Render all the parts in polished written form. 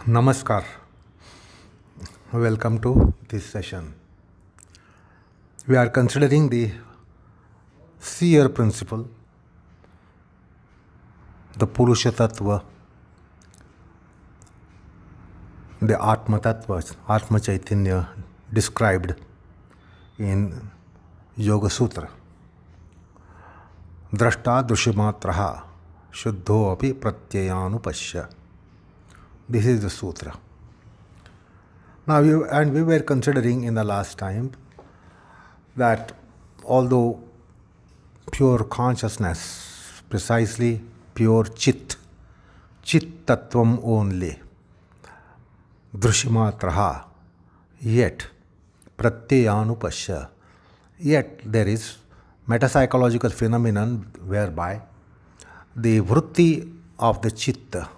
Namaskar. Welcome to this session. We are considering the seer principle, the Purushattva, the Atma-tattva, Atma Caitanya described in Yoga Sutra. Drashta drushimatraha shuddho api pratyaya. This is the sutra. Now, we were considering in the last time that although pure consciousness, precisely pure Cit-tattvam only, drushimatraha, yet pratyaya, yet there is metapsychological phenomenon whereby the vritti of the chitta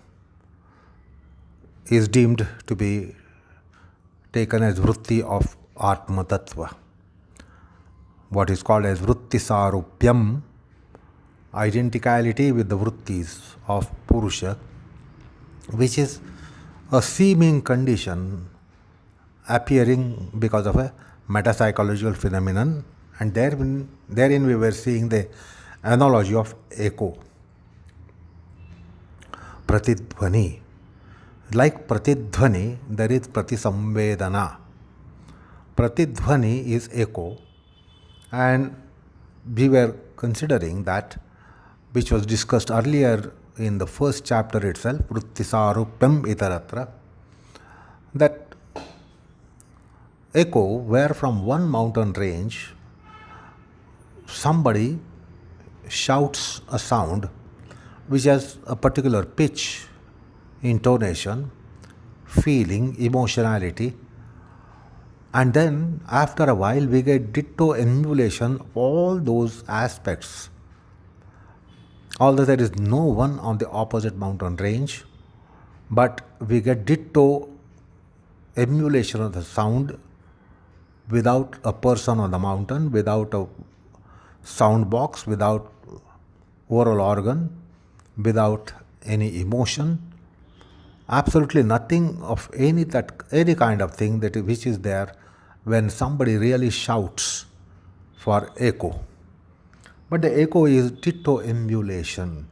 is deemed to be taken as vritti of Atma Tattva. What is called as vritti sarupyam, identicality with the vrittis of Purusha, which is a seeming condition appearing because of a metapsychological phenomenon, and therein we were seeing the analogy of echo. Pratidhvani. Like pratidhvani, there is pratisam. Pratidhvani is echo, and we were considering that, which was discussed earlier in the first chapter itself, vrittisarupyam itaratra, that echo, where from one mountain range somebody shouts a sound which has a particular pitch, intonation, feeling, emotionality, and then after a while we get ditto emulation of all those aspects. Although there is no one on the opposite mountain range, but we get ditto emulation of the sound without a person on the mountain, without a sound box, without oral organ, without any emotion. Absolutely nothing of any kind of thing which is there when somebody really shouts for echo. But the echo is ditto emulation.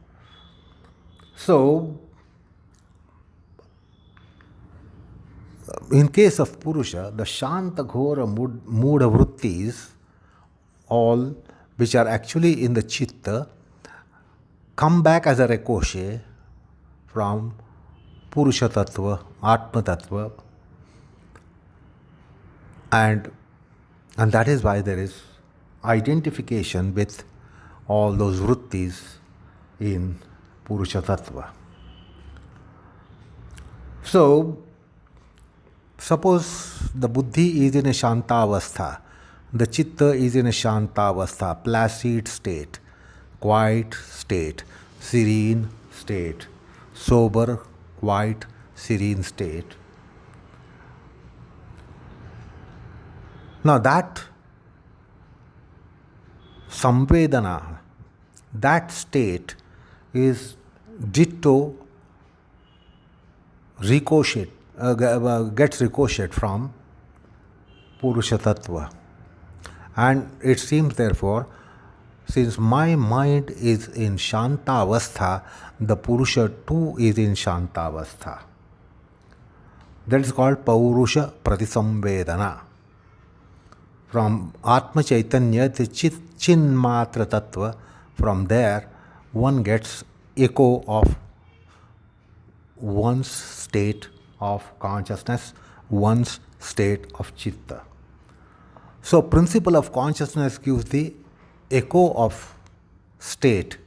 So, in case of Purusha, the Shanta Ghora mood of vrittis, all which are actually in the Chitta, come back as a ricochet from Purushattva, Atma Tattva, and that is why there is identification with all those vrittis in Purushattva. So, suppose the Buddhi is in a Shantavastha, the Chitta is in a Shantavastha, placid state, quiet state, serene state, sober, quiet, serene state. Now that samvedana, that state is ditto gets ricocheted from Purushattva. And it seems therefore, since my mind is in Shantavastha, the Purusha too is in Shantavastha. That is called Paurusha Pratisamvedana. From Atma Caitanya, the Chinmatra Tattva, from there one gets echo of one's state of consciousness, one's state of Chitta. So, principle of consciousness gives the echo of state,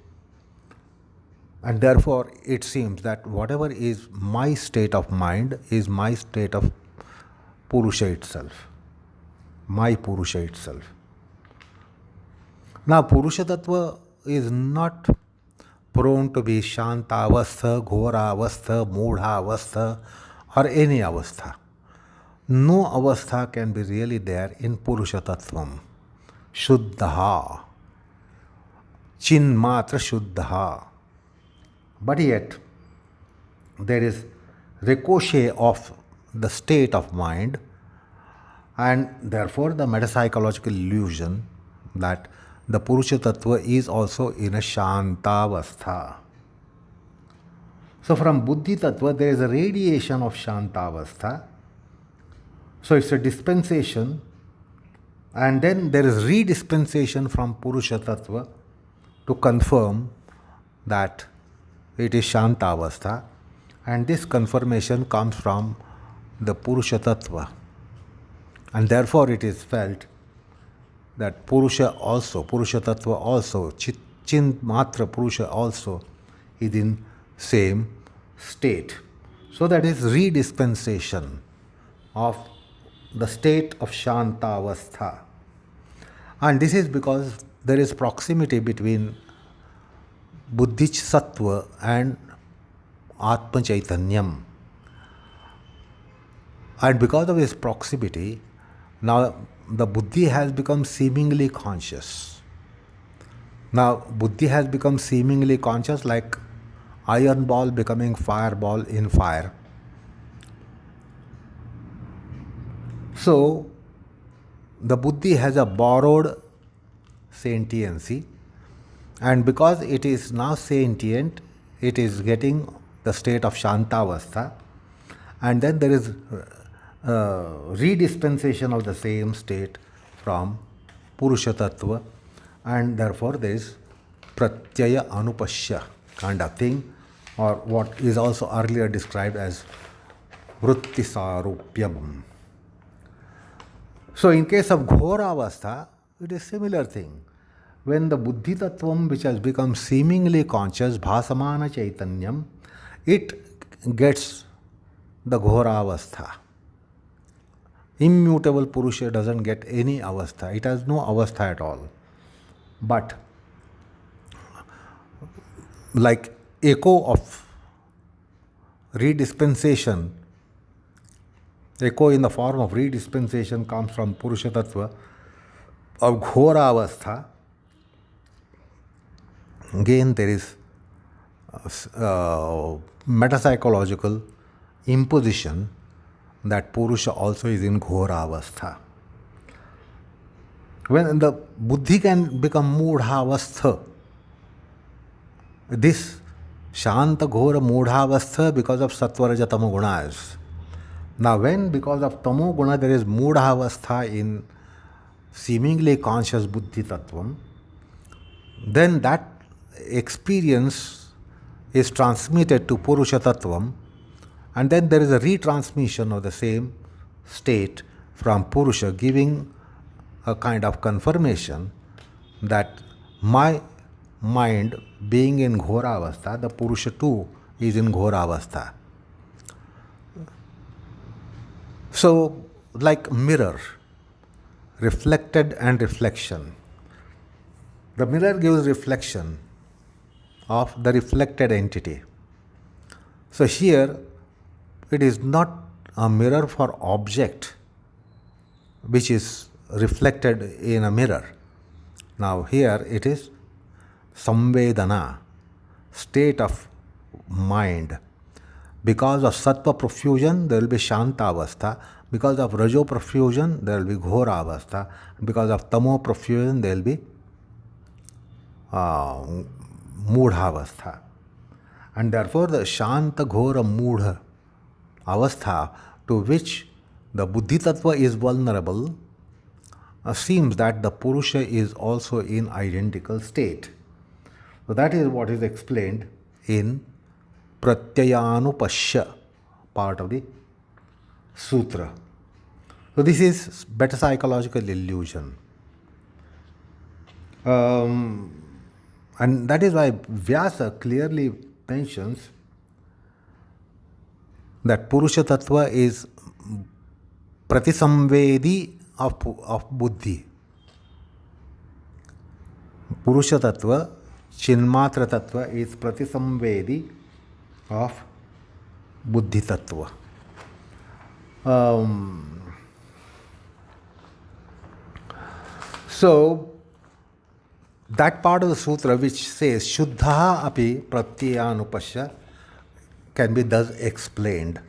and therefore it seems that whatever is my state of mind is my state of Purusha itself, my Purusha itself. Now, Purusha Tattva is not prone to be Shanta Avastha, Ghora Avastha, Mudha Avastha, or any Avastha. No Avastha can be really there in Purushattvam. Shuddha. Chinmatra Shuddha. But yet, there is ricochet of the state of mind, and therefore the metapsychological illusion that the Purusha-tattva is also in a Shantavastha. So from Buddhitattva there is a radiation of Shantavastha. So it's a dispensation, and then there is redispensation from Purusha-tattva to confirm that it is Shantavastha, and this confirmation comes from the Purusha-tattva. And therefore it is felt that Purusha-tattva also, Chin-matra Purusha also is in same state. So that is redispensation of the state of Shantavastha. And this is because there is proximity between Buddhisattva and Atma Caitanyam. And because of this proximity, now the Buddhi has become seemingly conscious. Now Buddhi has become seemingly conscious like iron ball becoming fireball in fire. So the Buddhi has a borrowed sentiency, and because it is now sentient, it is getting the state of Shantavastha, and then there is redispensation of the same state from Purusha-tattva, and therefore there is Pratyaya anupashya kind of thing, or what is also earlier described as vrittisarupyam. So in case of Ghora avastha, it is similar thing. When the Buddhitattvam, which has become seemingly conscious, bhasamana Caitanyam, it gets the Ghora avastha. Immutable Purusha doesn't get any avastha. It has no avastha at all. But like echo of redispensation, echo in the form of redispensation comes from Purusha-tattva of Ghora avastha. Again, there is metapsychological imposition that Purusha also is in Ghora avastha. When the Buddhi can become Mudha avastha, this Shanta Ghora Mudha avastha because of Sattva Tamo gunas. Now when because of Tamo guna there is Mudha avastha in seemingly conscious Buddhitattvam, then that experience is transmitted to Purusha-tattvam, and then there is a retransmission of the same state from Purusha, giving a kind of confirmation that my mind being in Ghora avastha, the Purusha too is in Ghora avastha. So, like mirror, reflected and reflection. The mirror gives reflection of the reflected entity. So here it is not a mirror for object which is reflected in a mirror. Now here it is samvedana, state of mind. Because of sattva profusion there will be shanta avastha. Because of rajo profusion there will be ghora avastha. Because of tamo profusion there will be Mudha avastha. And therefore the Shanta Ghora Mudha avastha to which the Buddhitattva is vulnerable seems that the Purusha is also in identical state. So that is what is explained in Pratyayanupashya part of the sutra. So this is better psychological illusion. And that is why Vyasa clearly mentions that Purusha-tattva is Pratisamvedi of Buddhi. Purusha-tattva, Chinmatra-tattva is Pratisamvedi of Buddhitattva. So, that part of the sutra which says Shuddha api Pratyayanupashya can be thus explained.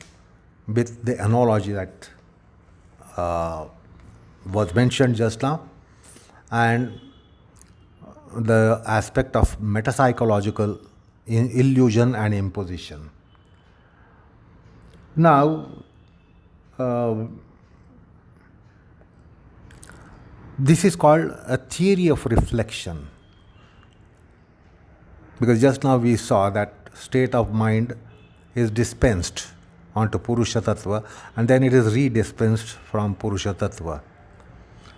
with the analogy that was mentioned just now, and the aspect of metapsychological illusion and imposition. Now, this is called a theory of reflection, because just now we saw that state of mind is dispensed onto Purusha-tattva, and then it is re-dispensed from Purusha-tattva.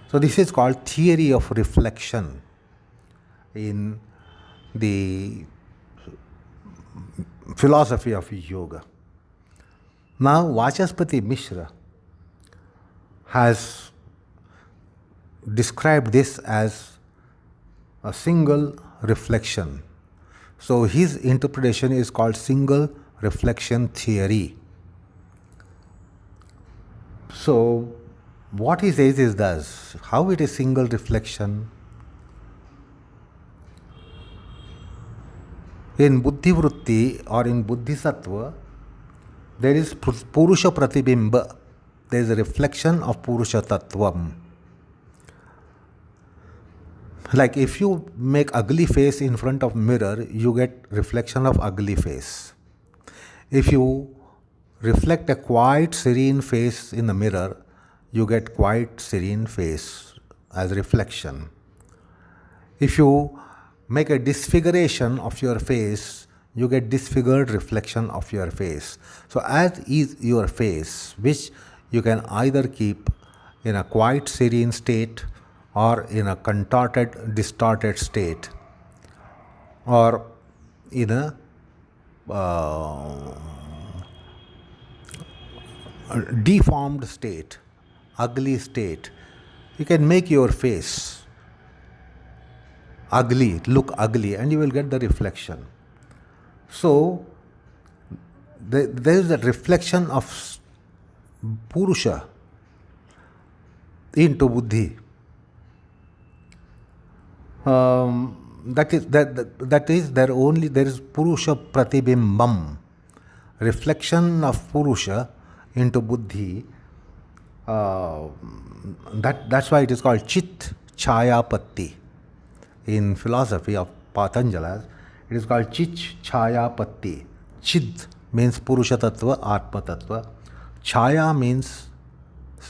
So this is called theory of reflection in the philosophy of yoga. Now, Vachaspati Mishra has described this as a single reflection. So his interpretation is called single reflection theory. So what he says is thus, how it is single reflection? In Buddhi Vritti or in Buddhitattva, there is Purusha Pratibimba. There is a reflection of Purusha-tattvam. Like if you make ugly face in front of mirror, you get reflection of ugly face. If you reflect a quiet, serene face in the mirror, you get quiet, serene face as reflection. If you make a disfiguration of your face, you get disfigured reflection of your face. So as is your face, which you can either keep in a quiet, serene state or in a contorted, distorted state, or in a deformed state, ugly state. You can make your face ugly, look ugly, and you will get the reflection. So there is a reflection of Purusha into Buddhi. That is there is Purusha Pratibimbam, reflection of Purusha into Buddhi. That's why it is called Cit-cha patti. In philosophy of Patanjali, it is called Cit-cha patti. Chid means Purusha Tattva, Atma Tattva. Chaya means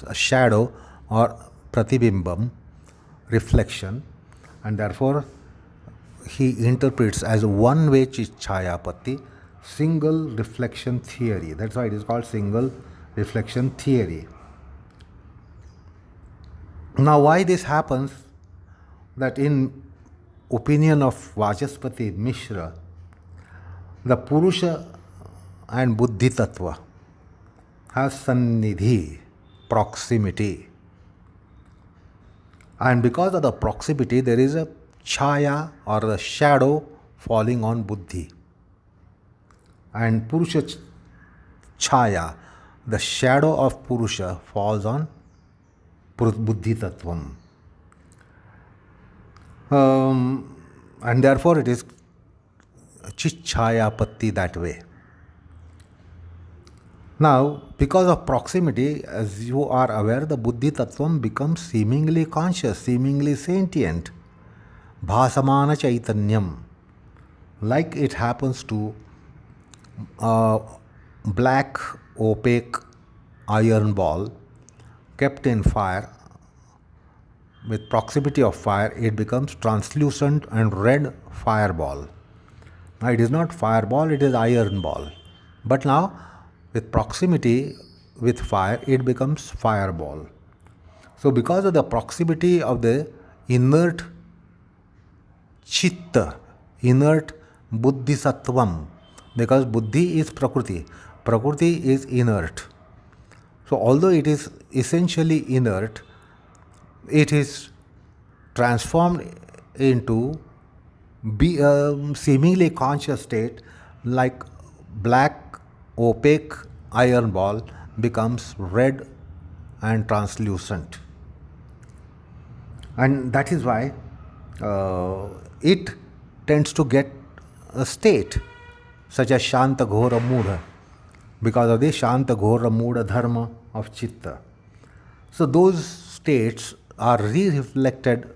a shadow or Pratibimbam, reflection, and therefore he interprets as one way Cit-cha patti, single reflection theory. That's why it is called single reflection theory. Now, why this happens? That in opinion of Vachaspati Mishra, the Purusha and Buddhitattva has sannidhi, proximity. And because of the proximity, there is a chaya or the shadow falling on Buddhi. And Purusha chaya, the shadow of Purusha, falls on Buddhitattvam. And therefore it is Cit-cha patti that way. Now, because of proximity, as you are aware, the Buddhitattvam becomes seemingly conscious, seemingly sentient. Samana Caitanyam. Like it happens to a black, opaque iron ball kept in fire. With proximity of fire, it becomes translucent and red fireball. Now, it is not fireball, it is iron ball. But now, with proximity with fire, it becomes fireball. So, because of the proximity of the inert chitta, inert Buddhitattvam, because Buddhi is Prakriti, Prakriti is inert. So, although it is essentially inert, it is transformed into seemingly conscious state, like black, opaque iron ball becomes red and translucent. And that is why it tends to get a state such as Shanta Ghora Mudha. because of the Shanta Ghora Muda Dharma of Chitta. So those states are re-reflected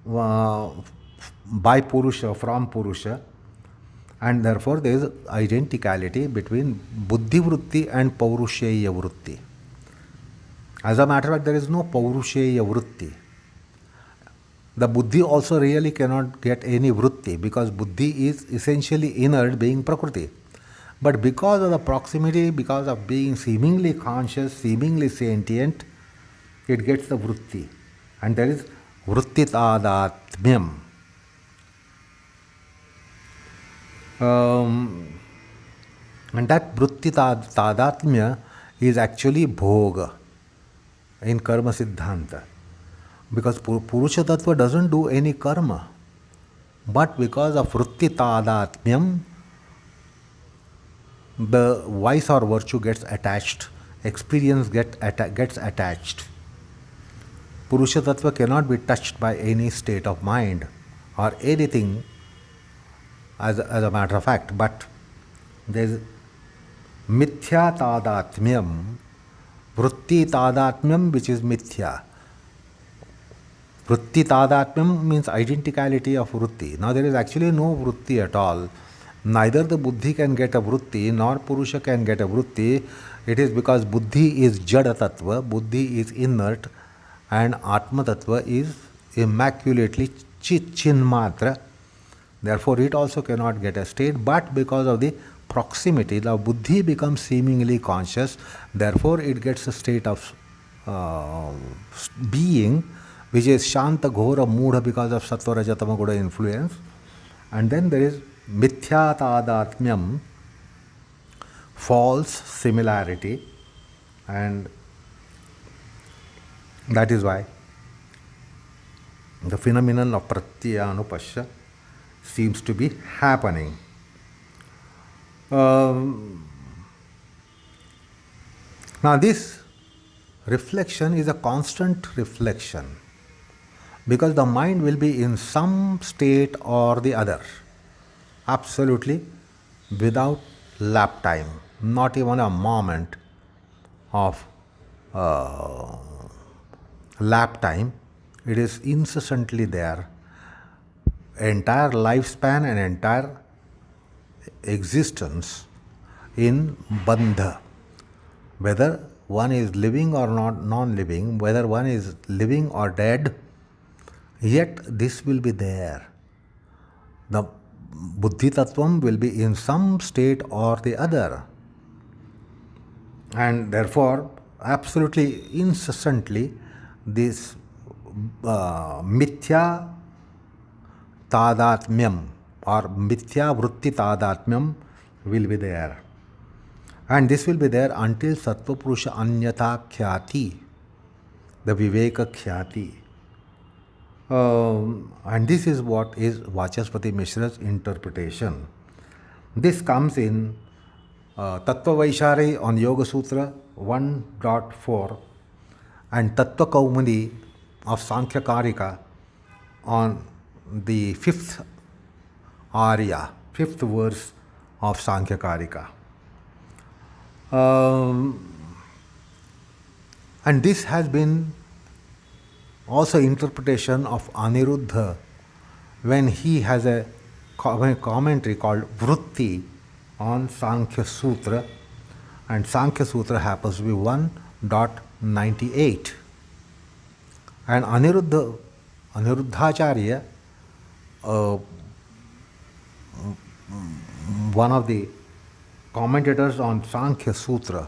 by Purusha, from Purusha, and therefore there is identicality between Buddhi Vritti and Paurusheya Vritti. As a matter of fact, there is no Paurusheya Vritti. The Buddhi also really cannot get any Vritti because Buddhi is essentially inert, being Prakriti. But because of the proximity, because of being seemingly conscious, seemingly sentient, it gets the Vritti. And there is Vrittitattvam. And that Vrittitattvam is actually Bhoga in Karma Siddhanta. Because Purushatattva doesn't do any karma. But because of Vrittitattvam, the vice or virtue gets attached, experience gets attached. Purushatattva cannot be touched by any state of mind or anything as a matter of fact, but there is mithya tadatmyam, vritti tadatmyam, which is mithya. Vritti tadatmyam means identicality of vritti. Now there is actually no vritti at all. Neither the Buddhi can get a vritti nor Purusha can get a vritti. It is because Buddhi is Jada Tattva, Buddhi is inert, and Atma Tattva is immaculately Chinmatra. Therefore, it also cannot get a state, but because of the proximity, the Buddhi becomes seemingly conscious. Therefore, it gets a state of being, which is Shanta Ghora Mudha because of Sattva Raja Tama Guna influence. And then there is Mithya Tadatmyam, false similarity, and that is why the phenomenon of Pratyaya seems to be happening. Now this reflection is a constant reflection because the mind will be in some state or the other, absolutely without lap time, not even a moment of lap time. It is incessantly there. Entire lifespan and entire existence in bandha. Whether one is living or not non-living, whether one is living or dead, yet this will be there. The Buddhitattvam will be in some state or the other. And therefore, absolutely incessantly, this mithya tadatmyam or mithya vritti tadatmyam will be there. And this will be there until Sattva Purusha Anyatha Khyati, the Viveka Khyati. And this is what is Vachaspati Mishra's interpretation. This comes in Tattva Vaishari on Yoga Sutra 1.4 and Tattva Kaumani of Sankhya Karika on the fifth arya, fifth verse of Sankhya Karika. And this has been also interpretation of Aniruddha when he has a commentary called Vritti on Sankhya Sutra, and Sankhya Sutra happens to be 1.98. And Aniruddhacharya, one of the commentators on Sankhya Sutra,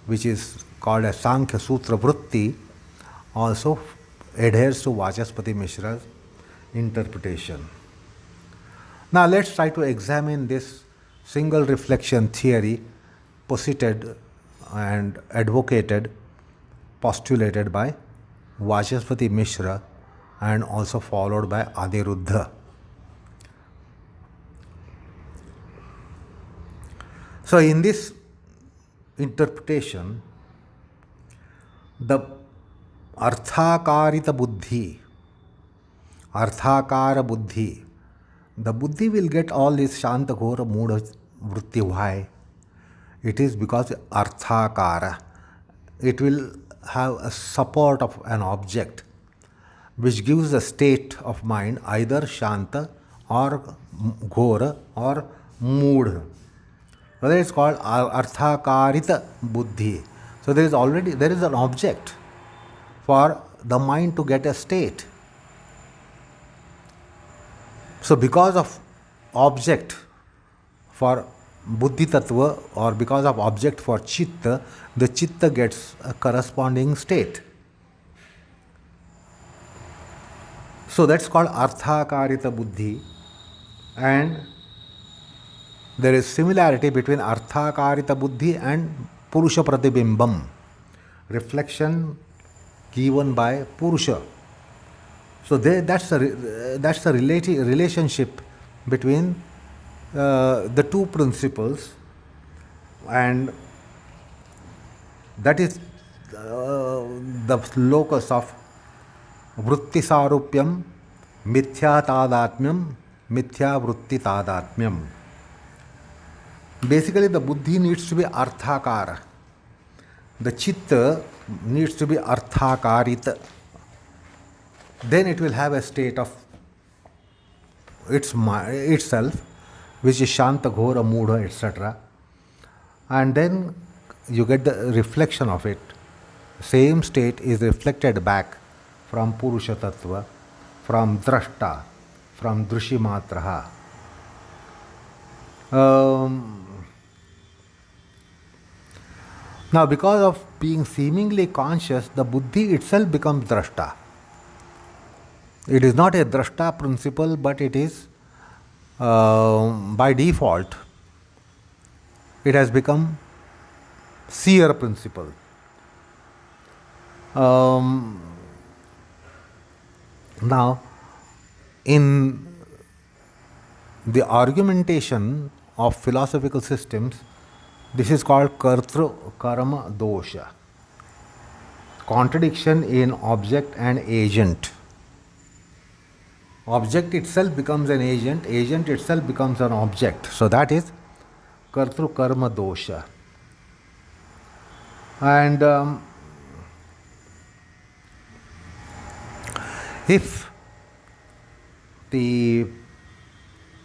which is called as Sankhya Sutra Vritti, also adheres to Vachaspati Mishra's interpretation. Now let's try to examine this single reflection theory posited and advocated, postulated by Vachaspati Mishra and also followed by Aniruddha. So in this interpretation, the Arthakarita Buddhi, Arthakara Buddhi, the Buddhi will get all this Shanta Ghora Muda Vritti. Why? It is because arthakara. It will have a support of an object which gives a state of mind either shanta or ghora or mood. So that is called arthakarita buddhi. So there is an object for the mind to get a state. So because of object for Buddhitattva or because of object for chitta, the chitta gets a corresponding state. So that's called arthakarita buddhi, and there is similarity between arthakarita buddhi and purusha pratibimbam, reflection given by purusha. So that's the relationship between the two principles, and that is the locus of vritti sarupyam, mithya tadatmyam, mithya vritti tadatmyam. Basically, the buddhi needs to be arthakara. The chitta needs to be arthakarita. Then it will have a state of itself, which is shanta, ghora, moodha, etc. And then you get the reflection of it. Same state is reflected back from purusha tattva, from drashta, from drishimatraha. Now, because of being seemingly conscious, the buddhi itself becomes drashta. It is not a drashta principle, but it is by default, it has become seer principle. Now, in the argumentation of philosophical systems, this is called kartru karma dosha, contradiction in object and agent. Object itself becomes an agent, agent itself becomes an object. So that is kartru karma dosha. And if the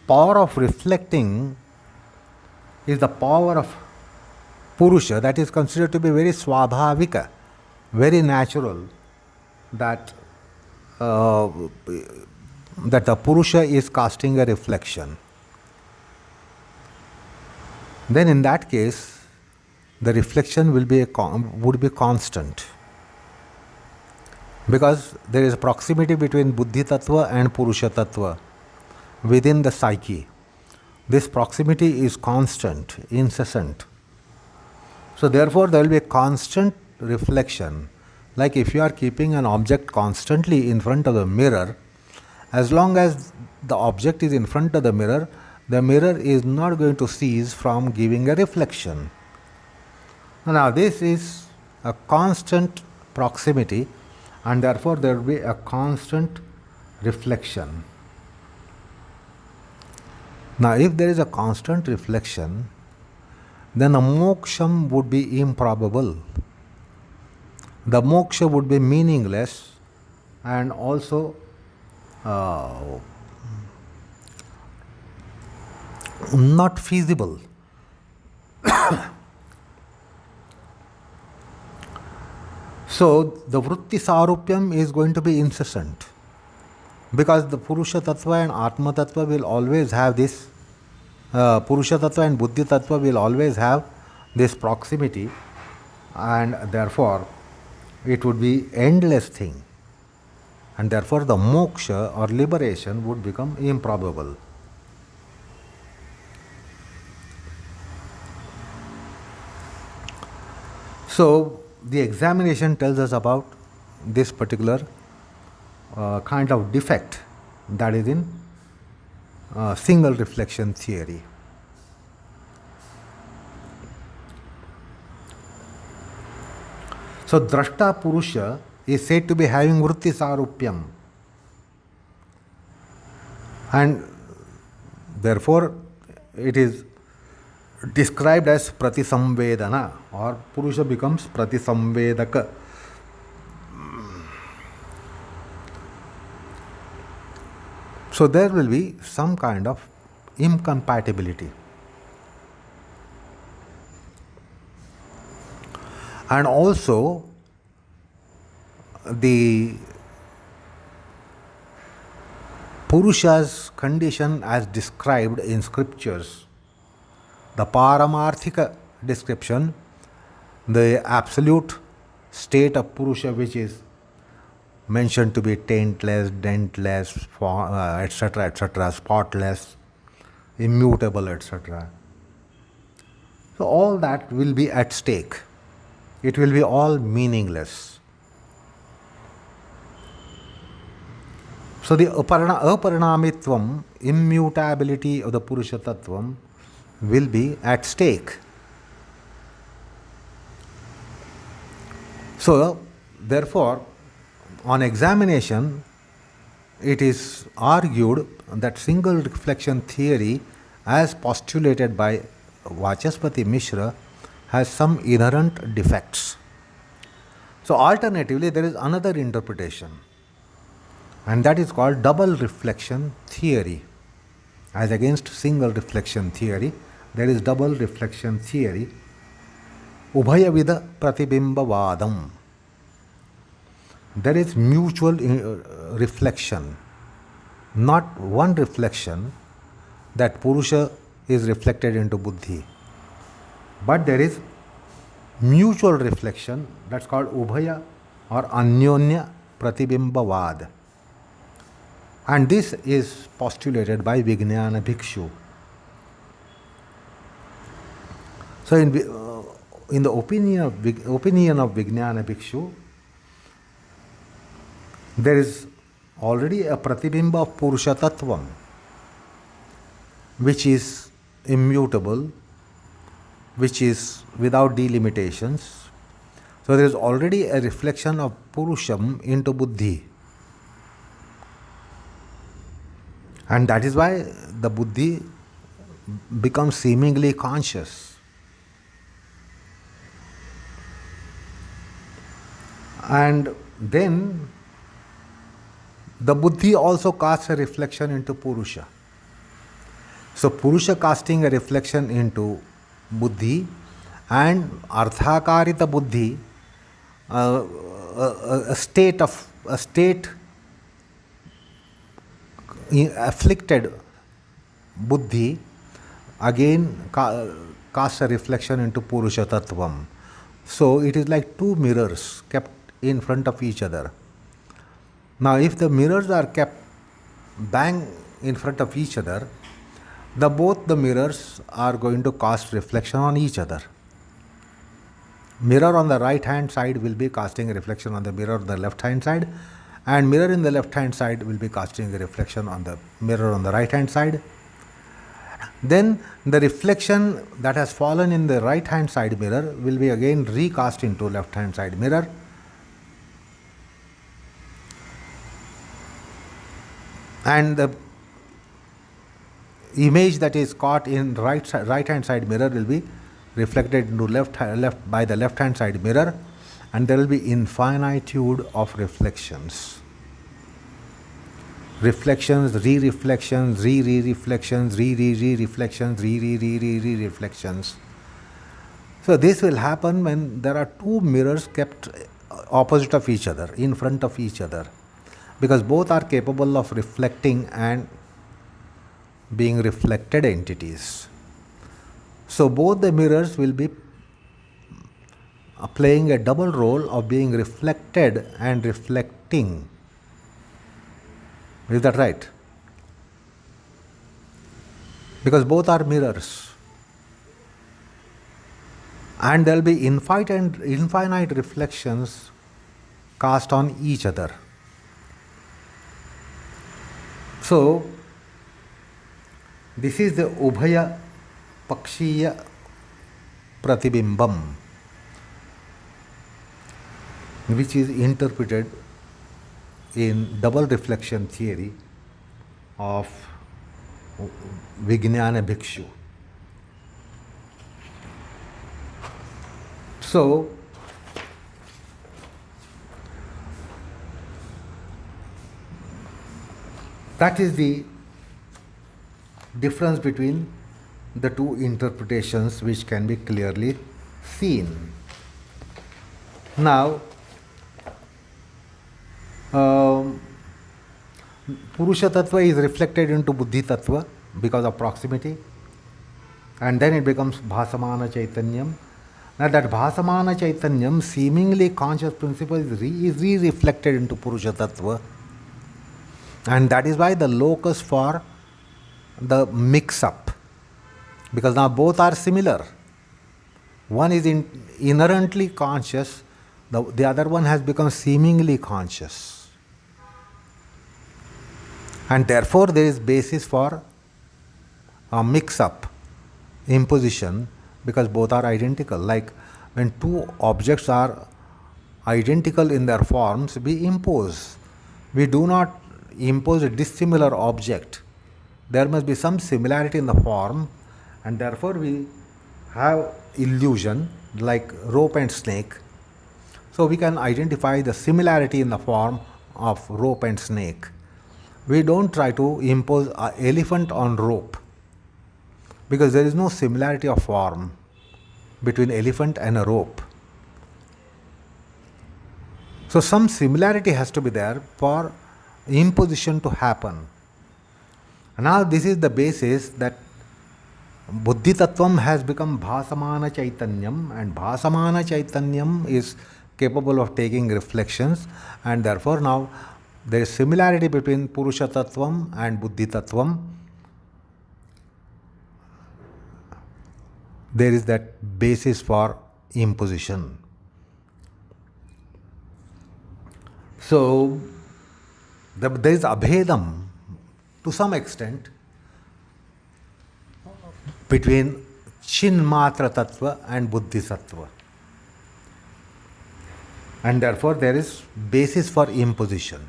power of reflecting is the power of Purusha, that is considered to be very swabhavika, very natural, that the Purusha is casting a reflection. Then in that case, the reflection would be constant. Because there is proximity between Buddhitattva and Purusha-tattva within the psyche. This proximity is constant, incessant. So therefore there will be a constant reflection. Like if you are keeping an object constantly in front of the mirror, as long as the object is in front of the mirror is not going to cease from giving a reflection. Now this is a constant proximity, and therefore there will be a constant reflection. Now if there is a constant reflection, then a moksham would be improbable. The moksha would be meaningless and also not feasible. So the vritti sarupyam is going to be incessant, because the Purusha Tattva and Atma Tattva will always have this, Purusha Tattva and Buddhi Tattva will always have this proximity, and therefore it would be endless thing, and therefore the moksha or liberation would become improbable. So the examination tells us about this particular kind of defect that is in single reflection theory. So Drashta Purusha is said to be having vritti sarupyam, and therefore it is described as Pratisamvedana, or Purusha becomes Pratisamvedaka. So there will be some kind of incompatibility. And also the Purusha's condition as described in scriptures, the Paramarthika description, the absolute state of Purusha which is mentioned to be taintless, dentless, etc., etc., spotless, immutable, etc. So all that will be at stake. It will be all meaningless. So the aparanamitvam, immutability of the Purushattvam will be at stake. So therefore, on examination, it is argued that single reflection theory, as postulated by Vachaspati Mishra, has some inherent defects. So alternatively, there is another interpretation, and that is called double reflection theory. As against single reflection theory, there is double reflection theory. Ubhayavida pratibimbavadam. There is mutual reflection, not one reflection that Purusha is reflected into Buddhi, but there is mutual reflection, that's called Ubhaya or Anyonya Pratibimbavad. And this is postulated by Vijnana Bhikshu. So in the opinion of Vijnana Bhikshu, there is already a pratibimba of Purushattvam, which is immutable, which is without delimitations. So there is already a reflection of Purusham into Buddhi. And that is why the Buddhi becomes seemingly conscious. And then the Buddhi also casts a reflection into Purusha. So Purusha casting a reflection into Buddhi and Arthakarita Buddhi, a state afflicted Buddhi, again casts a reflection into Purushattvam. So it is like two mirrors kept in front of each other. Now, if the mirrors are kept bang in front of each other, both the mirrors are going to cast reflection on each other. Mirror on the right hand side will be casting a reflection on the mirror on the left hand side, and mirror in the left hand side will be casting a reflection on the mirror on the right hand side. Then the reflection that has fallen in the right hand side mirror will be again recast into left hand side mirror. And the image that is caught in right hand side mirror will be reflected into left by the left hand side mirror, and there will be infinitude of reflections. Reflections, re-reflections, re-re-reflections, re-re-re-reflections, re-re-re-re-reflections. So this will happen when there are two mirrors kept opposite of each other, in front of each other, because both are capable of reflecting and being reflected entities. So both the mirrors will be playing a double role of being reflected and reflecting. Is that right? Because both are mirrors. And there will be infinite reflections cast on each other. So, this is the Ubhaya Pakshiya Pratibimbam, which is interpreted in double reflection theory of Vijnana Bhikshu. So, that is the difference between the two interpretations which can be clearly seen. Now, Purusha-tattva is reflected into Buddhitattva because of proximity, and then it becomes Bhasamana Caitanyam. Now that Bhasamana Caitanyam, seemingly conscious principle, is re-reflected into Purusha-tattva, and that is why the locus for the mix-up, because now both are similar. One is inherently conscious, the other one has become seemingly conscious. And therefore there is basis for a mix-up, imposition, because both are identical. Like when two objects are identical in their forms, we impose. We do not impose a dissimilar object. There must be some similarity in the form, and therefore we have illusion like rope and snake. So we can identify the similarity in the form of rope and snake. We don't try to impose an elephant on rope, because there is no similarity of form between elephant and a rope. So some similarity has to be there for imposition to happen. Now this is the basis that Buddhitattvam has become Bhasamana Caitanyam, and Bhasamana Caitanyam is capable of taking reflections, and therefore now there is similarity between Purusha-tattvam and Buddhitattvam. There is that basis for imposition. So there is abhedam to some extent between Chinmatra Tattva and Buddhitattva. And therefore there is basis for imposition.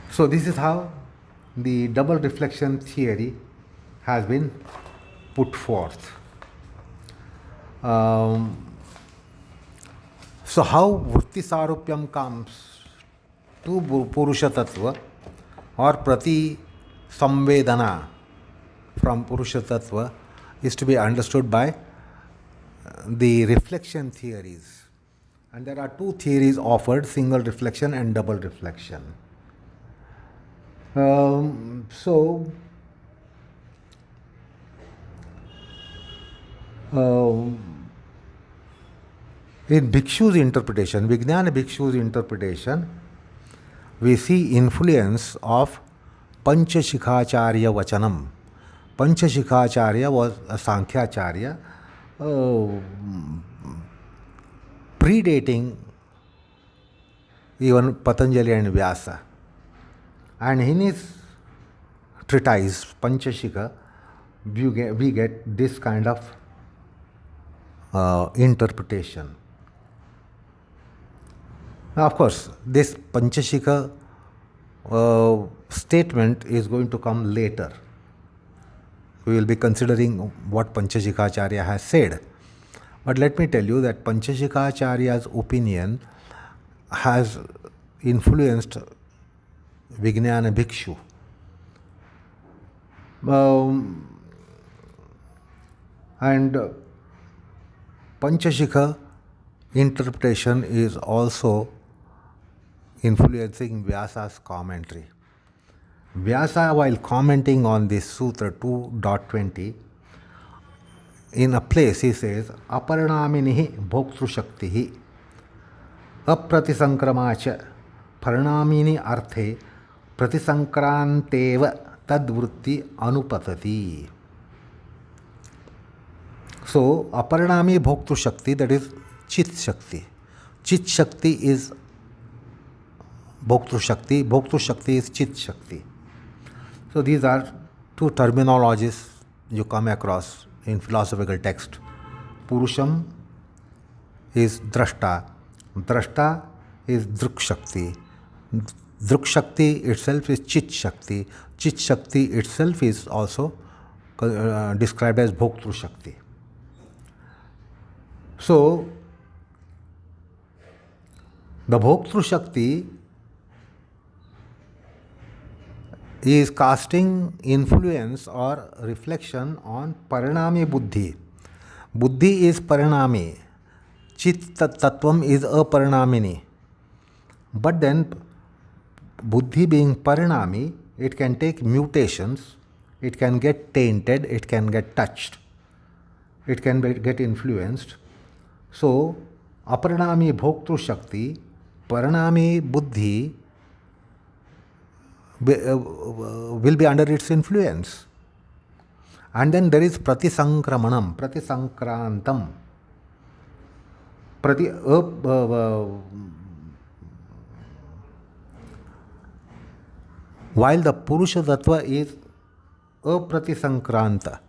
So this is how the double reflection theory has been put forth. So how vritti sarupyam comes to Purusha Tattva or Prati Samvedana from Purusha Tattva is to be understood by the reflection theories. And there are two theories offered, single reflection and double reflection. So in Bhikshu's interpretation, Vijnana Bhikshu's interpretation, we see influence of Panchashikhacharya Vachanam. Panchashikhacharya was a Sankhya-charya, predating even Patanjali and Vyasa. And in his treatise, Panchashikha, we get this kind of interpretation. Now, of course, this Panchashikha statement is going to come later. We will be considering what Panchashikhacharya has said. But let me tell you that Panchashikhacharya's opinion has influenced Vijnana Bhikshu. And Panchashikha interpretation is also influencing Vyasa's commentary. Vyasa, while commenting on this Sutra 2.20, in a place he says, Aparnaminihi bhoktru shaktihi apratisankramacha paranamini arthe pratisankranteva tadvrutti anupatati. So, aparnami bhoktru shakti, that is Chit Shakti. Chit Shakti is Bhoktru Shakti is Chit Shakti. So these are two terminologies you come across in philosophical text. Purusham is Drashta. Drashta is Druk Shakti. Druk Shakti itself is Chit Shakti. Chit Shakti itself is also described as Bhoktru Shakti. So, the Bhoktru Shakti is casting influence or reflection on Parinami Buddhi. Buddhi is Parinami. Cit-tattvam is aparinamini. But then, Buddhi being Parinami, it can take mutations, it can get tainted, it can get touched, it can get influenced. So, aparinami Bhoktru Shakti, Parinami Buddhi will be under its influence. And then there is Pratisankramanam, Pratisankrantam. While the Purusha-tattva is apratisankranta,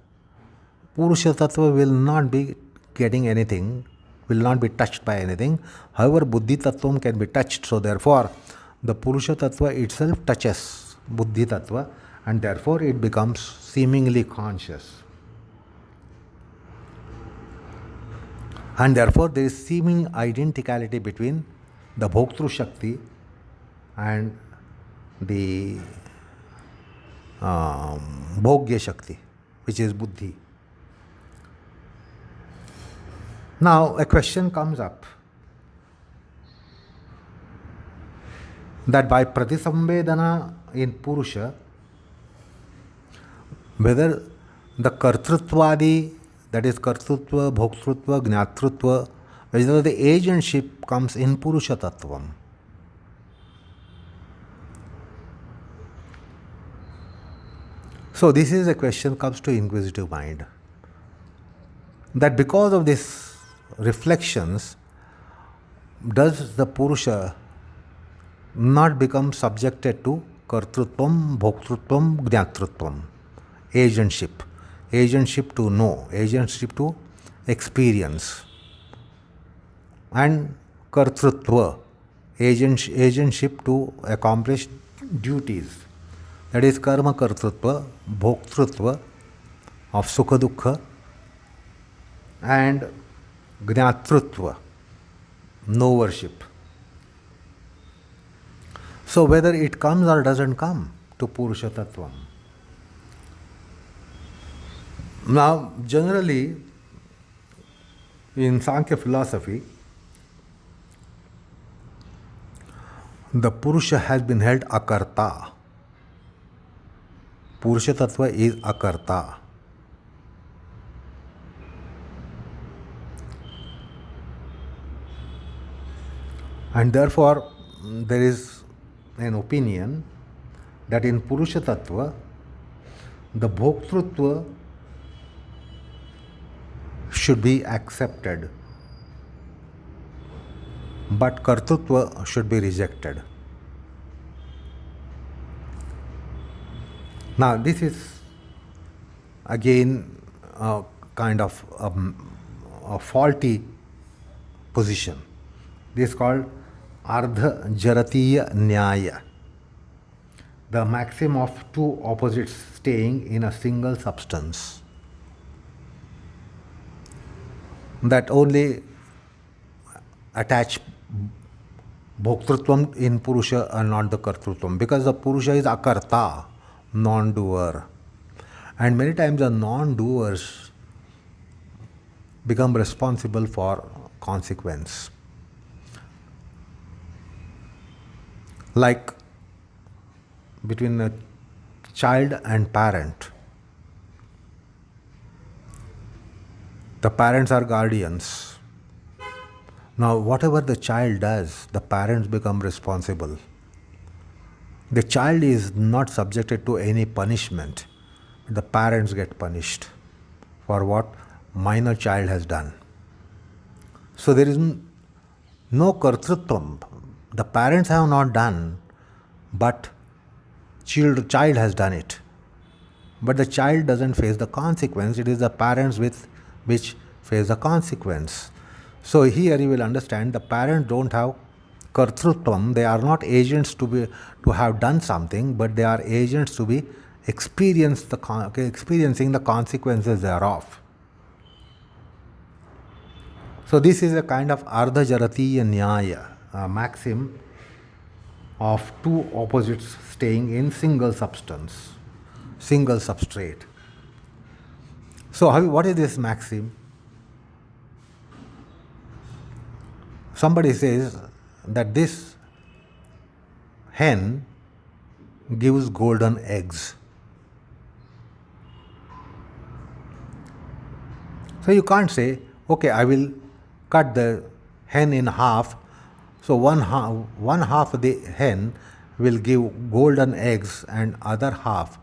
Purusha-tattva will not be getting anything, will not be touched by anything. However, Buddhitattvam can be touched. So therefore, the Purusha-tattva itself touches Buddhitattva, and therefore it becomes seemingly conscious. And therefore there is seeming identicality between the Bhoktru Shakti and the Bhogya Shakti, which is Buddhi. Now a question comes up that by Pratisambedana in Purusha, whether the Kartruttvadi, that is Kartrutva, Bhoktrutva, Gnyatrutva, whether the agentship comes in Purusha-tattvam. So this is a question comes to inquisitive mind. That because of these reflections, does the Purusha not become subjected to Kartrutvam, Bhoktrutvam, Gnyatrutvam? Agentship to know, agentship to experience. And Kartrutva, agentship to accomplish duties. That is Karma Kartrutva, Bhoktrutva of Sukha Dukkha, and Gnyatrutva, knowership. So whether it comes or doesn't come to Purusha Tattvam. Now, generally, in Sankhya philosophy, the Purusha has been held akarta. Purusha Tattva is akarta. And therefore, there is an opinion that in Purusha Tattva, the Bhoktrutva should be accepted, but Kartrutva should be rejected. Now, this is again a kind of a faulty position. This is called Ardha Jaratiya Nyaya, the maxim of two opposites staying in a single substance. That only attach Bhoktrutvam in Purusha and not the Kartrutvam, because the Purusha is akarta, non-doer. And many times the non-doers become responsible for consequence. Like between a child and parent. The parents are guardians. Now, whatever the child does, the parents become responsible. The child is not subjected to any punishment. The parents get punished for what minor child has done. So there is no kartrutvam. The parents have not done, but child has done it. But the child doesn't face the consequence. It is the parents which face the consequence. So here you will understand the parents don't have kartrutvam. They are not agents to have done something, but they are agents to be experiencing the consequences thereof. So this is a kind of ardha jaratiya nyaya, a maxim of two opposites staying in single substance, single substrate. So what is this maxim? Somebody says that this hen gives golden eggs. So you can't say, okay, I will cut the hen in half, so one half of the hen will give golden eggs and other half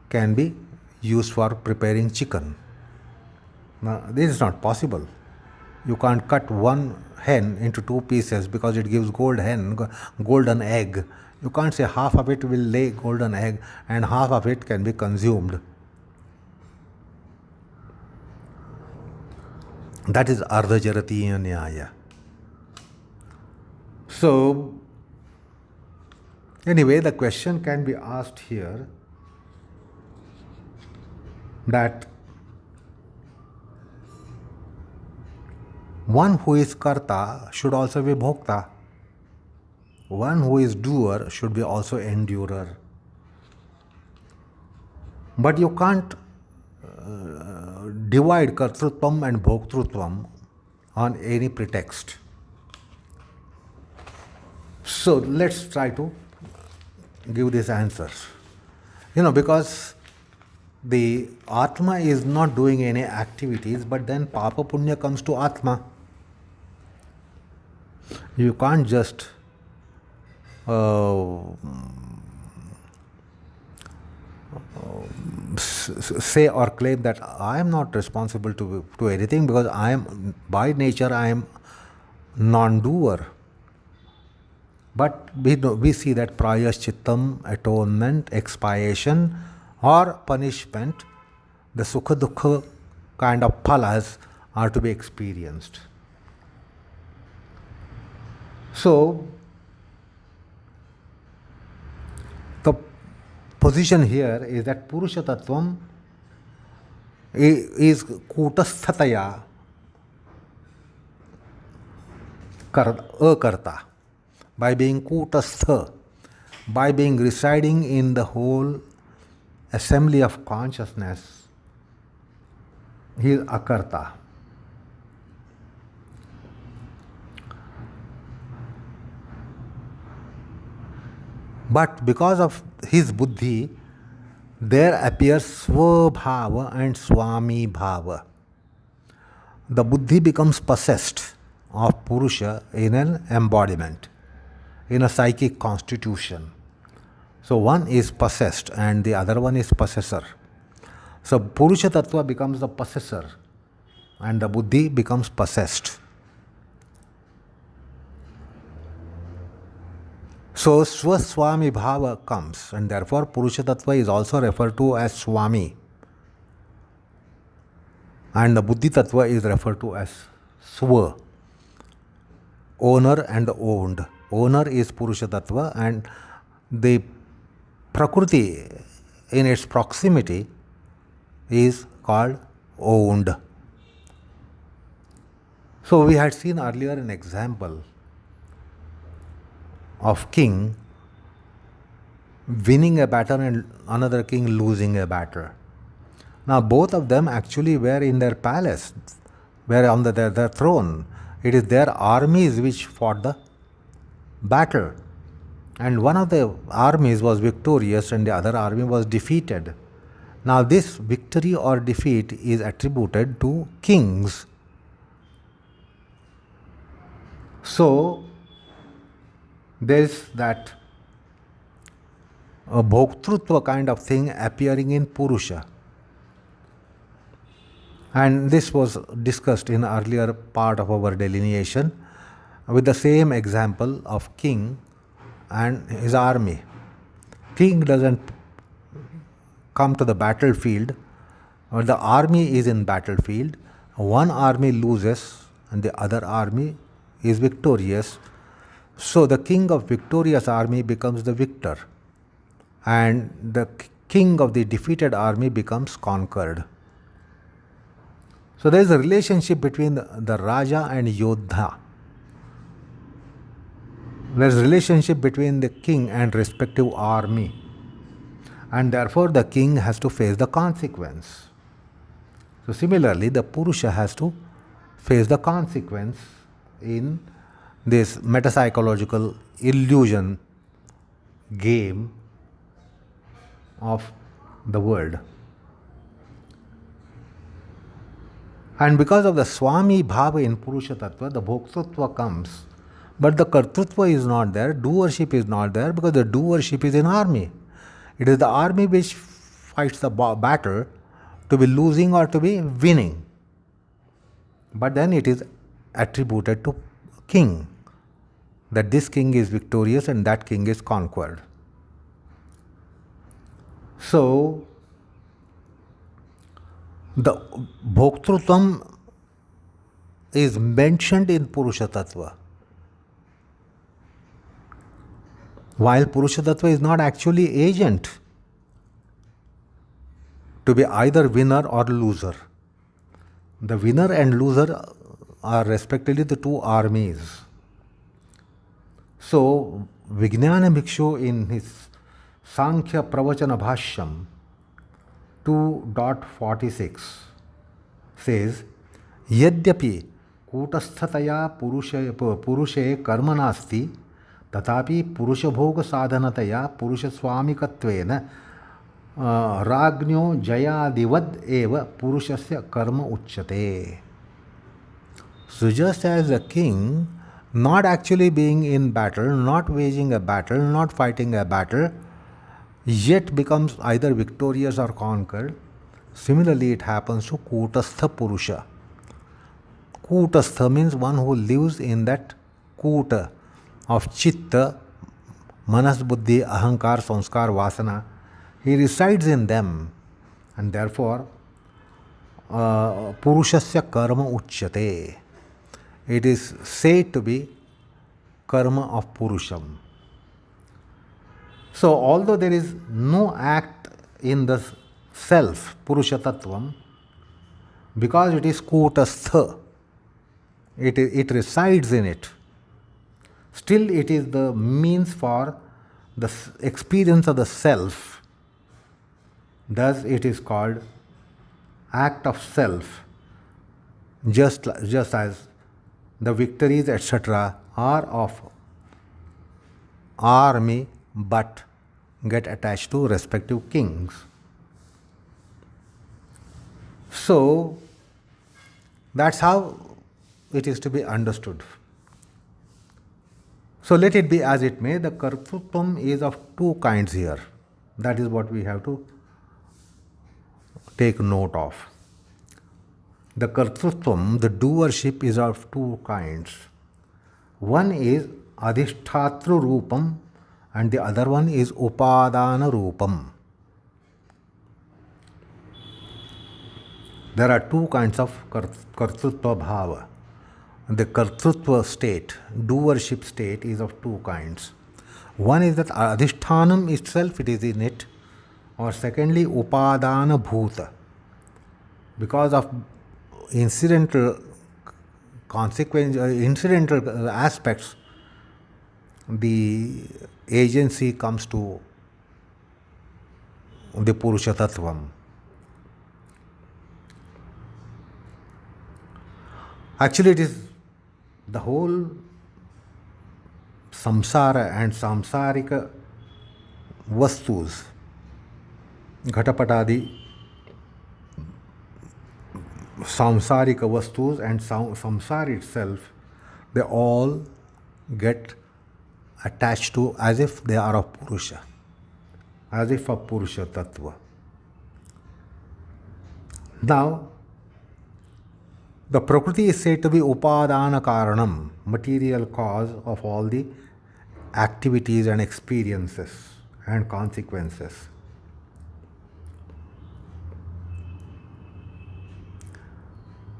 can be used for preparing chicken. Now, this is not possible. You can't cut one hen into two pieces because it gives golden egg. You can't say half of it will lay golden egg and half of it can be consumed. That is ardha jaratiya nyaya. So, anyway, the question can be asked here that one who is karta should also be bhokta. One who is doer should be also endurer. But you can't divide kartrutvam and bhoktrutvam on any pretext. So let's try to give these answers. Because the Atma is not doing any activities, but then Papa Punya comes to Atma. You can't just say or claim that I am not responsible to anything because by nature I am non-doer. But we see that prayaschittam, atonement, expiation or punishment, the sukha dukha kind of phalas are to be experienced. So, the position here is that Purushatattvam is kutasthataya akarta, by being kutastha, by being residing in the whole assembly of consciousness, he is akarta. But because of his buddhi, there appears svabhava and swami bhava. The buddhi becomes possessed of Purusha in an embodiment, in a psychic constitution. So one is possessed and the other one is possessor. So Purushatattva becomes the possessor and the buddhi becomes possessed. So Swaswami Bhava comes, and therefore Purushatattva is also referred to as Swami. And the Buddhitattva is referred to as Swa, owner and owned. Owner is Purushatattva, and the Prakriti in its proximity is called owned. So we had seen earlier an example of king winning a battle and another king losing a battle. Now both of them actually were in their palace, were on their throne. It is their armies which fought the battle. And one of the armies was victorious and the other army was defeated. Now this victory or defeat is attributed to kings. So there is that a bhoktrutva kind of thing appearing in Purusha. And this was discussed in earlier part of our delineation with the same example of king and his army. King doesn't come to the battlefield, but the army is in battlefield. One army loses and the other army is victorious. So the king of victorious army becomes the victor, and the king of the defeated army becomes conquered. So there is a relationship between the Raja and Yodha. There is a relationship between the king and respective army. And therefore the king has to face the consequence. So similarly, the Purusha has to face the consequence in this metapsychological illusion game of the world. And because of the Swami Bhava in Purusha Tattva, the Bhoktritva comes, but the Kartrutva is not there, doership is not there, because the doership is in army. It is the army which fights the battle to be losing or to be winning. But then it is attributed to king, that this king is victorious and that king is conquered. So, the Bhoktrutvam is mentioned in Purusha Tattva, while Purusha Tattva is not actually agent to be either winner or loser. The winner and loser are respectively the two armies. So, Vijnana Bhikshu in his Sankhya Pravachana Bhashyam 2.46 says, Yadyapi kutasthataya purushe karma nasti tatapi purusha bhoga sadhanataya purusha swamikatvena ragnyo jayadivad eva purushasya karma uchyate. So just as the king, not actually being in battle, not waging a battle, not fighting a battle, yet becomes either victorious or conquered, similarly it happens to Kutastha Purusha. Kutastha means one who lives in that Kuta of Chitta, Manas, Buddhi, Ahankar, Sanskar, Vasana. He resides in them, and therefore Purushasya karma uchyate. It is said to be karma of Purusham. So, although there is no act in the self, Purusha Tattvam, because it is Kutastha, it resides in it, still it is the means for the experience of the self. Thus, it is called act of self, just as the victories, etc., are of army but get attached to respective kings. So, that's how it is to be understood. So, let it be as it may, the Kartrutvam is of two kinds here. That is what we have to take note of. The Kartrutvam, the doership, is of two kinds. One is Adhishtatru Rupam and the other one is Upadana Rupam. There are two kinds of Kartrutva Bhava. The Kartrutva state, doership state, is of two kinds. One is that Adhishthanam itself, it is in it, or secondly Upadana Bhuta. Because of incidental aspects, the agency comes to the Purusha Tattvam. Actually, it is the whole samsara and samsarika vastus, ghatapatadi, samsarika vastus and samsara itself, they all get attached to as if they are of Purusha, as if of Purusha Tattva. Now, the Prakriti is said to be Upadana Karanam, material cause of all the activities and experiences and consequences.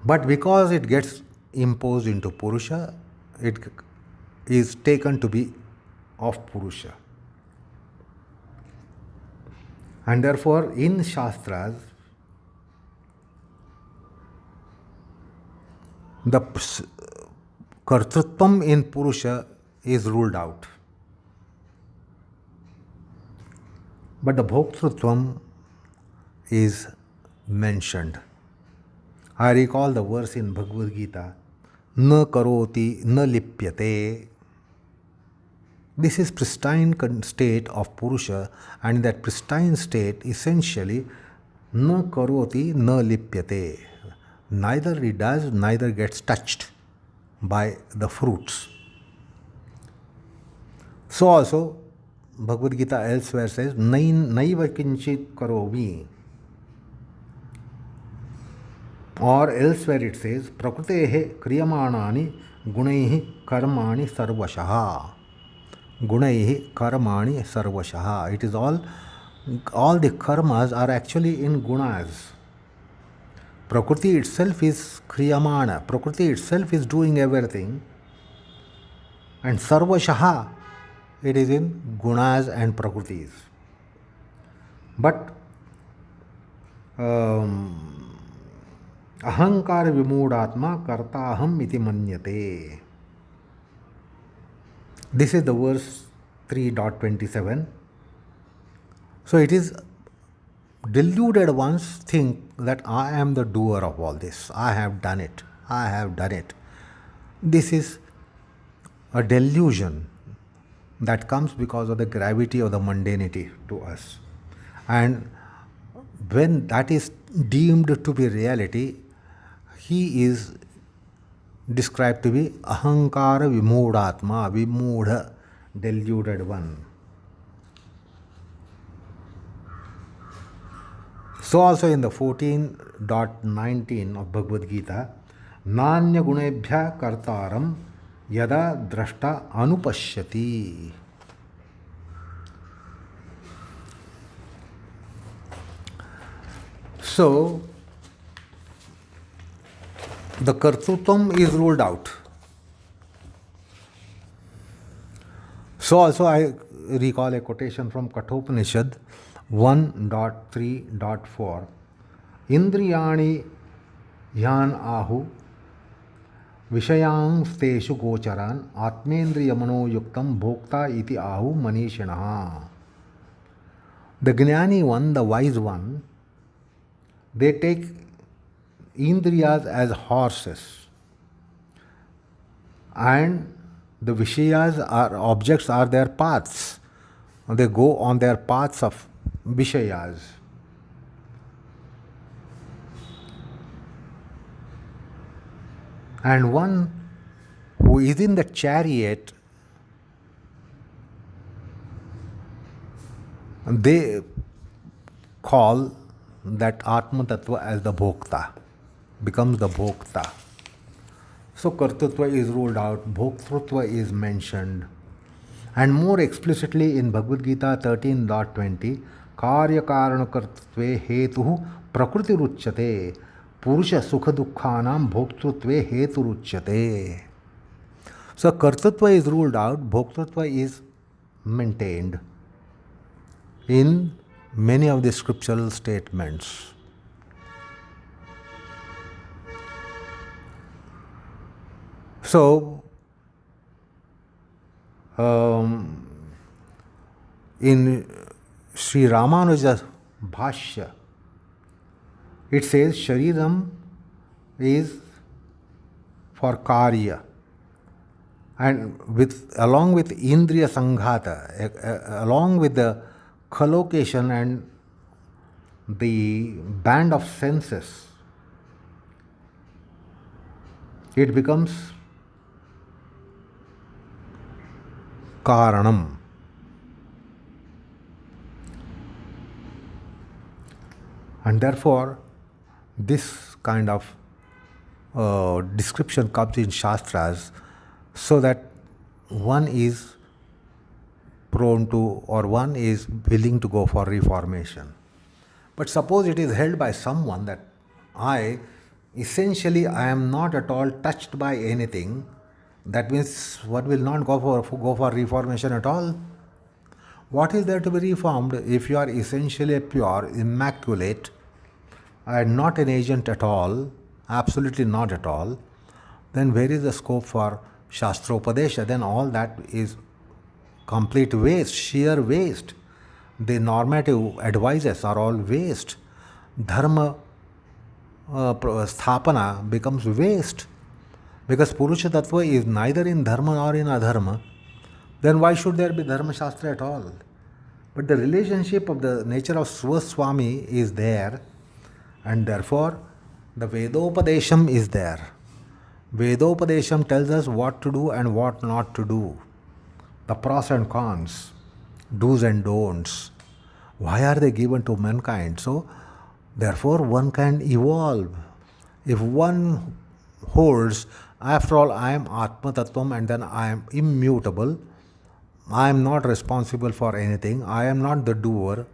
But because it gets imposed into Purusha, it is taken to be of Purusha. And therefore, in Shastras, the kartrutvam in Purusha is ruled out. But the bhoktrutvam is mentioned. I recall the verse in Bhagavad Gita, na karoti na lipyate. This is pristine state of Purusha, and in that pristine state, essentially, na karoti na lipyate. Neither he does, neither gets touched by the fruits. So also, Bhagavad Gita elsewhere says, naiva kinchit karomi. Or elsewhere it says, prakrutehe kriyamanani gunaihi karmani sarvashaha. Gunaihi karmani sarvashaha. It is all the karmas are actually in gunas. Prakriti itself is kriyamana. Prakriti itself is doing everything. And sarvashaha, it is in gunas and prakritis. But ahankar vimoodatma kartaham iti manyate. This is the verse 3.27. So it is deluded ones think that I am the doer of all this. I have done it. I have done it. This is a delusion that comes because of the gravity of the mundanity to us. And when that is deemed to be reality, he is described to be ahankara vimoodatma, vimoodha, deluded one. So also in the 14.19 of Bhagavad Gita, nanya gunebhya kartaram yada drashta anupashyati. So, the kartrutvam is ruled out. So also I recall a quotation from Kathopanishad 1.3.4. Indriyani yan ahu Vishayangsteshu gocharan atmendriya mano yuktam bhokta iti ahu manishinaha. The Gnani one, the wise one, they take Indriyas as horses, and the Vishayas are objects, are their paths. They go on their paths of Vishayas. And one who is in the chariot, they call that Atma Tattva as the Bhokta, becomes the Bhokta. So Kartatva is ruled out, Bhoktrutva is mentioned. And more explicitly in Bhagavad Gita 13.20, Karya Karana Kartatve Hetuhu Prakriti Ruchyate Purusha Sukha Dukkhanam Bhoktrutve Hetu Ruchyate. So Kartatva is ruled out, Bhoktrutva is maintained in many of the scriptural statements. So, in Sri Ramanuja's Bhashya, it says Shariram is for Karya, and along with Indriya Sanghata, along with the collocation and the band of senses, it becomes Karanam. And therefore, this kind of description comes in Shastras so that one is prone to, or one is willing to go for reformation. But suppose it is held by someone that I am not at all touched by anything, that means one will not go for reformation at all. What is there to be reformed if you are essentially pure, immaculate, and not an agent at all, absolutely not at all? Then where is the scope for Shastropadesha? Then all that is complete waste, sheer waste. The normative advices are all waste. Dharma sthapana becomes waste. Because Purushatattva is neither in dharma nor in adharma, then why should there be dharma shastra at all? But the relationship of the nature of Swaswami is there, and therefore the Vedopadesham is there. Vedopadesham tells us what to do and what not to do, the pros and cons, do's and don'ts. Why are they given to mankind? So, therefore, one can evolve. If one holds, after all, I am Atma Tattvam and then I am immutable, I am not responsible for anything, I am not the doer,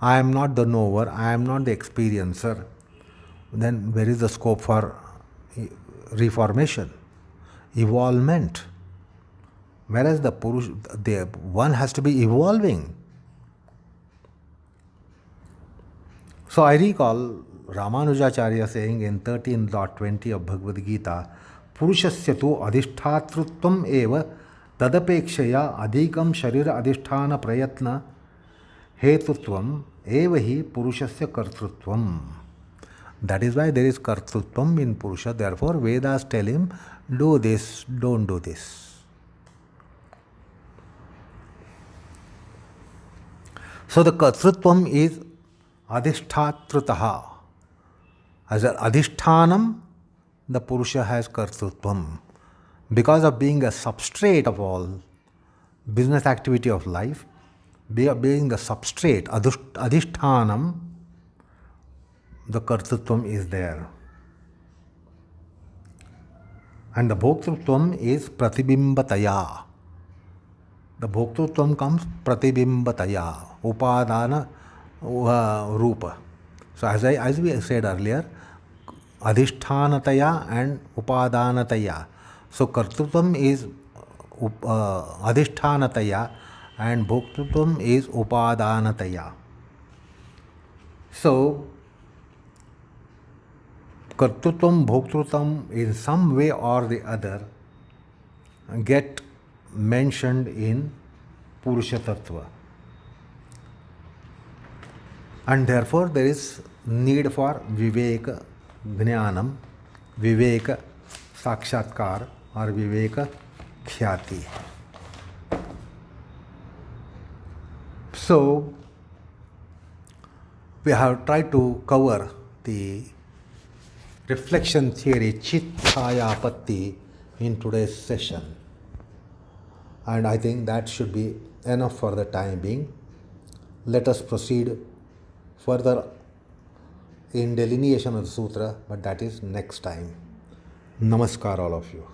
I am not the knower, I am not the experiencer, then where is the scope for reformation, evolvement? Whereas the one has to be evolving. So I recall Ramanujacharya saying in 13.20 of Bhagavad Gita, Purushasya tu adhishtatruttvam eva tadapekshaya adhikam sharira adhisthana prayatna hetutvam eva hi purushasya kartrutvam. That is why there is kartrutvam in Purusha. Therefore, Vedas tell him, do this, don't do this. So the kartrutvam is adhishtatrutaha. As an adhishthanam, the Purusha has kartrutvam. Because of being a substrate of all business activity of life, being the substrate, adhishthanam, the kartrutvam is there. And the bhoktrutvam is pratibimbataya. The bhoktrutvam comes pratibimbataya, upadana rupa. So as we said earlier, adhishthanataya and upadanataya. So kartrutvam is adhishthanataya and bhoktrutvam is upadanataya. So kartrutvam, bhoktrutvam in some way or the other get mentioned in Purushatattva. And therefore there is need for viveka jnanam, viveka sakshatkar or viveka khyati. So we have tried to cover the reflection theory Cit-cha patti in today's session. And I think that should be enough for the time being. Let us proceed further in delineation of the sutra, but that is next time. Namaskar all of you.